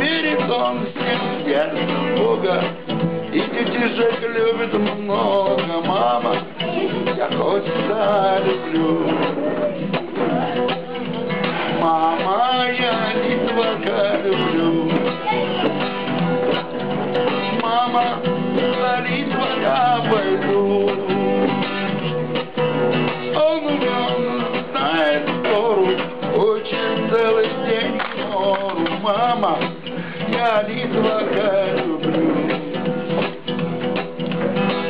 верит он всем сердцем Бога, и детишек любит много. Мама, я Христа люблю. Мама, я Литвака люблю. Мама, за Литвака пойду. Он знает гору, очень целый день гору. Мама, я Литвака люблю.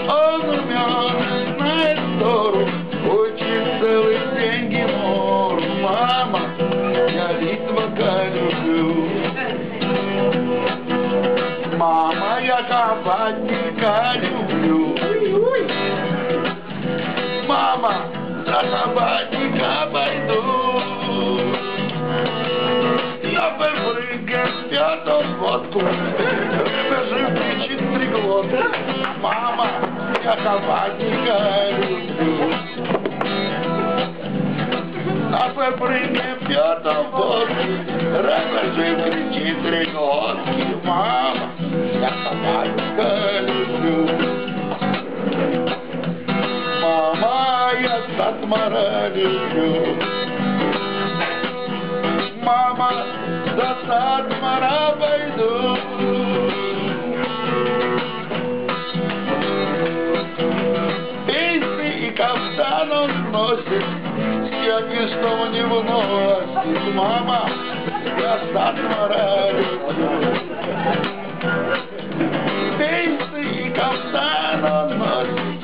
Он знает гору, очень целый день гору. Мама, я Литвака люблю. Мама, я кабанника люблю. Мама, за кабанника пойду. Я прыгаю в пятом водку, даже кричит три глотки. Мама, я кабанника люблю. На прыгаю в пятом водку, даже кричит три глотки. Мама, я кабанника люблю. Мама, я Сатмара люблю. Мама, за Сатмара пойду. Песни и кафтан он носит, стяги снова не вносит. Мама, я Сатмара люблю. Песни и кафтан он носит,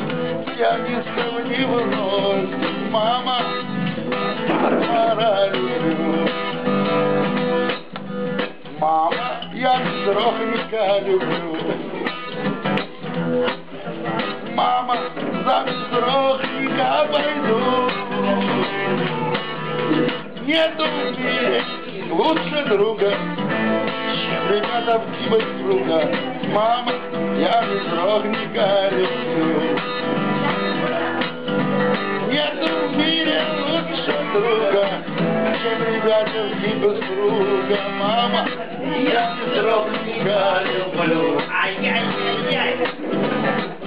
стяги снова не вносит. Мама, Сатмара люблю. Мама, я Безрохника люблю. Мама, за Безрохника пойду. Нету в мире лучше друга, чем ребята в Кибах круга. Мама, я Безрохника люблю. Нету в мире лучше друга, чем ребята в Кибах круга. Мама, я Безрохника люблю. Ай-яй-яй-яй.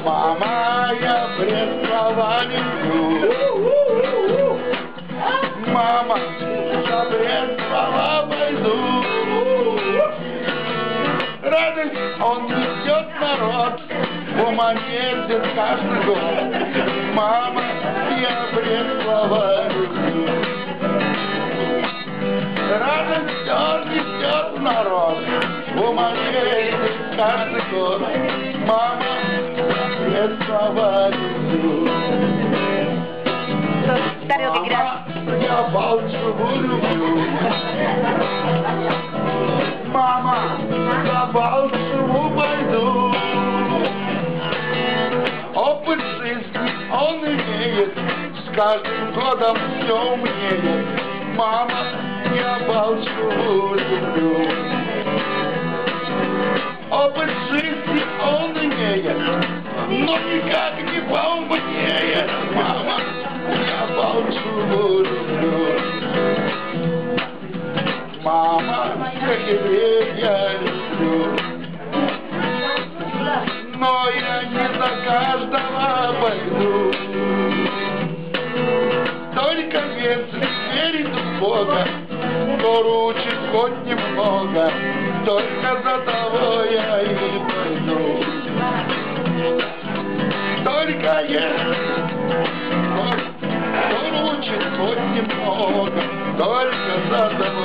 Мама, я Бреслава люблю. Мама, за Бреслава пойду. Радость он несет народ, уманет каждый год. Мама, я Бреслава люблю. Радость он несет народ, уманет каждый год. Мама, я Бреслава люблю. Мама, я Балчеву люблю. Мама, за Балчеву пойду. Опыт жизни он имеет, с каждым годом все умнеет. Мама, я Балчеву люблю. Опыт жизни он имеет, но никак не поумнеет. Мама, я Балчеву люблю. Мама, как еврей я люблю. Но я не за каждого пойду. Только если верит в Бога, то учит хоть немного. Только за того я и пойду. Только если то учит хоть немного. Только за того